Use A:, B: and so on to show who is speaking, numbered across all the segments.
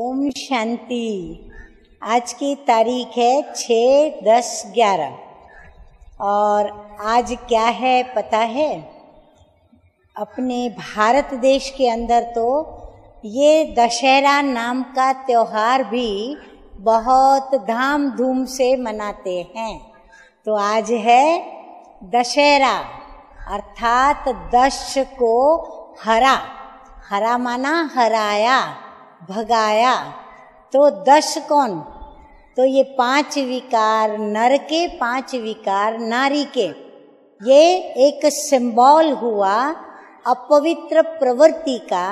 A: ओम शांति। आज की तारीख है 6/10/11 और आज क्या है पता है? अपने भारत देश के अंदर तो ये दशहरा नाम का त्योहार भी बहुत धाम धूम से मनाते हैं। तो आज है दशहरा, अर्थात दश को हरा, हरा माना हराया, भगाया। तो दश कौन? तो ये 5 विकार, नर के 5 विकार नारी के, ये एक सिंबल हुआ अपवित्र प्रवृत्ति का,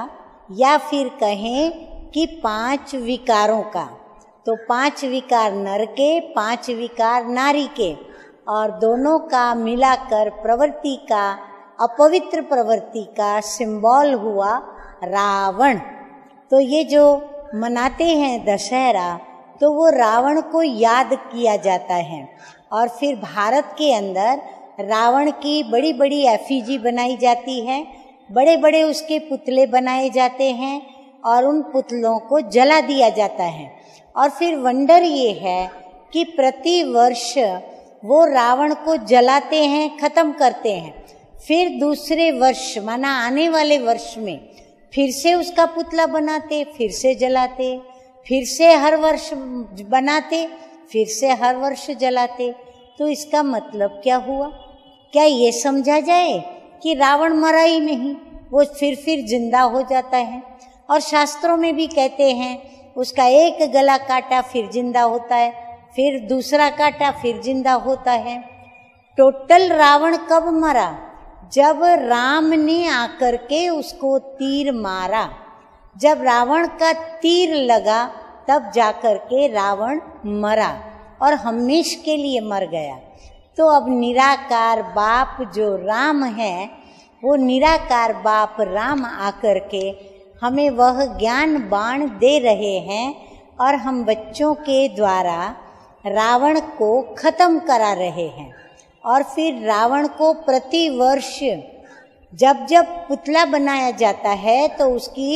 A: या फिर कहें कि 5 विकारों का। तो 5 विकार नर के, 5 विकार नारी के, और दोनों का मिलाकर प्रवृत्ति का, अपवित्र प्रवृत्ति का सिंबल हुआ रावण। तो ये जो मनाते हैं दशहरा, तो वो रावण को याद किया जाता है। और फिर भारत के अंदर रावण की बड़ी बड़ी एफिजी बनाई जाती है, बड़े बड़े उसके पुतले बनाए जाते हैं और उन पुतलों को जला दिया जाता है। और फिर वंडर ये है कि प्रति वर्ष वो रावण को जलाते हैं, खत्म करते हैं, फिर दूसरे वर्ष माना आने वाले वर्ष में फिर से उसका पुतला बनाते, फिर से जलाते, फिर से हर वर्ष बनाते, फिर से हर वर्ष जलाते। तो इसका मतलब क्या हुआ? क्या ये समझा जाए कि रावण मरा ही नहीं, वो फिर जिंदा हो जाता है? और शास्त्रों में भी कहते हैं उसका एक गला काटा फिर जिंदा होता है, फिर दूसरा काटा फिर जिंदा होता है। टोटल रावण कब मरा? जब राम ने आकर के उसको तीर मारा। जब रावण का तीर लगा तब जाकर के रावण मरा और हमेशा के लिए मर गया। तो अब निराकार बाप जो राम है, वो निराकार बाप राम आकर के हमें वह ज्ञान बाण दे रहे हैं और हम बच्चों के द्वारा रावण को खत्म करा रहे हैं। और फिर रावण को प्रति वर्ष जब जब पुतला बनाया जाता है तो उसकी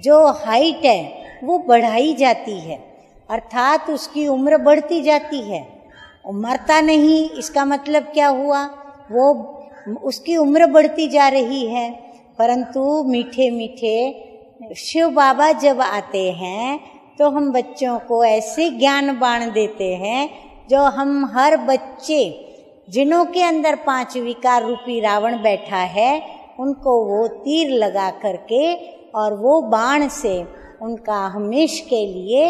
A: जो हाइट है वो बढ़ाई जाती है, अर्थात उसकी उम्र बढ़ती जाती है। मरता नहीं, इसका मतलब क्या हुआ? वो उसकी उम्र बढ़ती जा रही है। परंतु मीठे मीठे शिव बाबा जब आते हैं तो हम बच्चों को ऐसे ज्ञान बाण देते हैं जो हम हर बच्चे जिन्हों के अंदर 5 विकार रूपी रावण बैठा है, उनको वो तीर लगा करके और वो बाण से उनका हमेशा के लिए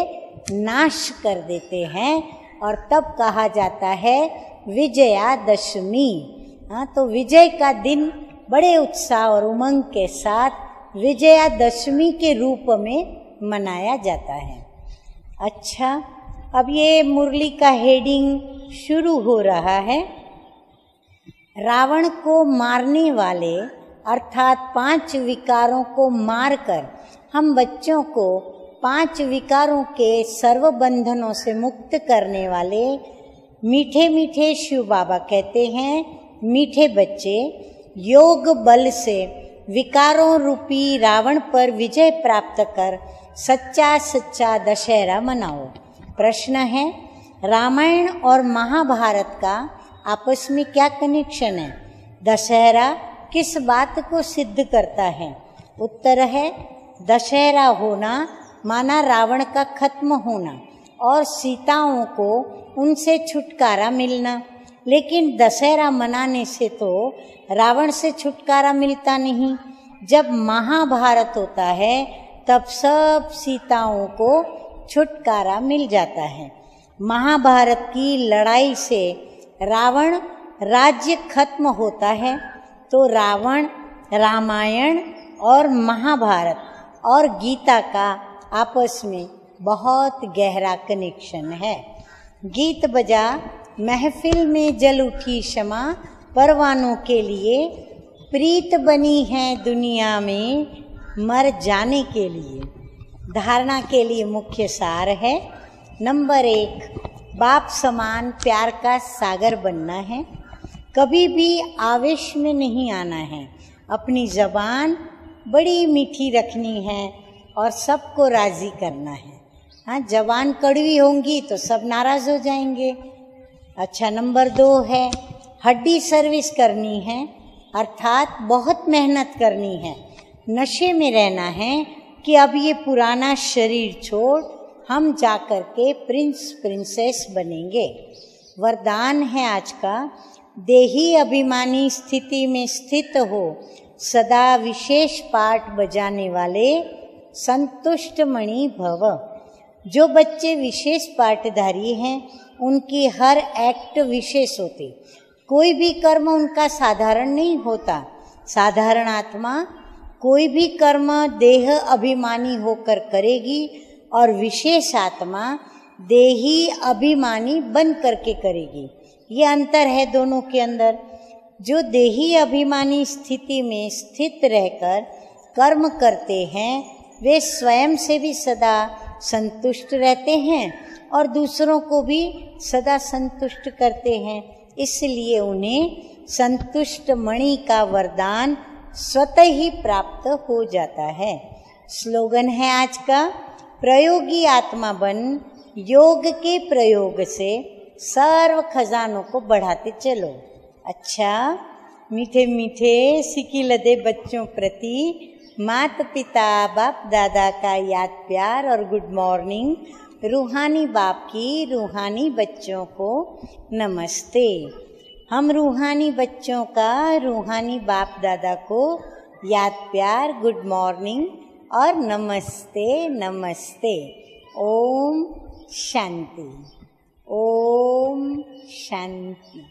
A: नाश कर देते हैं। और तब कहा जाता है विजयादशमी। हाँ, तो विजय का दिन बड़े उत्साह और उमंग के साथ विजयादशमी के रूप में मनाया जाता है। अच्छा, अब ये मुरली का हेडिंग शुरू हो रहा है। रावण को मारने वाले अर्थात 5 विकारों को मारकर हम बच्चों को 5 विकारों के सर्व बंधनों से मुक्त करने वाले मीठे मीठे शिव बाबा कहते हैं, मीठे बच्चे योग बल से विकारों रूपी रावण पर विजय प्राप्त कर सच्चा सच्चा दशहरा मनाओ। प्रश्न है, रामायण और महाभारत का आपस में क्या कनेक्शन है? दशहरा किस बात को सिद्ध करता है? उत्तर है, दशहरा होना माना रावण का खत्म होना और सीताओं को उनसे छुटकारा मिलना। लेकिन दशहरा मनाने से तो रावण से छुटकारा मिलता नहीं। जब महाभारत होता है तब सब सीताओं को छुटकारा मिल जाता है। महाभारत की लड़ाई से रावण राज्य खत्म होता है। तो रावण, रामायण और महाभारत और गीता का आपस में बहुत गहरा कनेक्शन है। गीत बजा महफिल में जल उठी शमा, परवानों के लिए प्रीत बनी है दुनिया में मर जाने के लिए। धारणा के लिए मुख्य सार है, नंबर 1, बाप समान प्यार का सागर बनना है। कभी भी आवेश में नहीं आना है। अपनी ज़बान बड़ी मीठी रखनी है और सबको राज़ी करना है। हाँ, जवान कड़वी होंगी तो सब नाराज हो जाएंगे। अच्छा, नंबर 2 है हड्डी सर्विस करनी है, अर्थात बहुत मेहनत करनी है, नशे में रहना है कि अब ये पुराना शरीर छोड़ हम जाकर के प्रिंस प्रिंसेस बनेंगे। वरदान है आज का, देही अभिमानी स्थिति में स्थित हो सदा विशेष पाठ बजाने वाले संतुष्ट मणि भव। जो बच्चे विशेष पाठधारी हैं उनकी हर एक्ट विशेष होती, कोई भी कर्म उनका साधारण नहीं होता। साधारण आत्मा कोई भी कर्म देह अभिमानी होकर करेगी और विशेष आत्मा देही अभिमानी बन करके करेगी। ये अंतर है दोनों के अंदर। जो देही अभिमानी स्थिति में स्थित रहकर कर्म करते हैं वे स्वयं से भी सदा संतुष्ट रहते हैं और दूसरों को भी सदा संतुष्ट करते हैं, इसलिए उन्हें संतुष्ट मणि का वरदान स्वतः ही प्राप्त हो जाता है। स्लोगन है आज का, प्रयोगी आत्मा बन योग के प्रयोग से सर्व खजानों को बढ़ाते चलो। अच्छा, मीठे मीठे सिकी लदे बच्चों प्रति माता पिता बाप दादा का याद प्यार और गुड मॉर्निंग। रूहानी बाप की रूहानी बच्चों को नमस्ते। हम रूहानी बच्चों का रूहानी बाप दादा को याद प्यार, गुड मॉर्निंग और नमस्ते नमस्ते। ओम शांति, ओम शांति।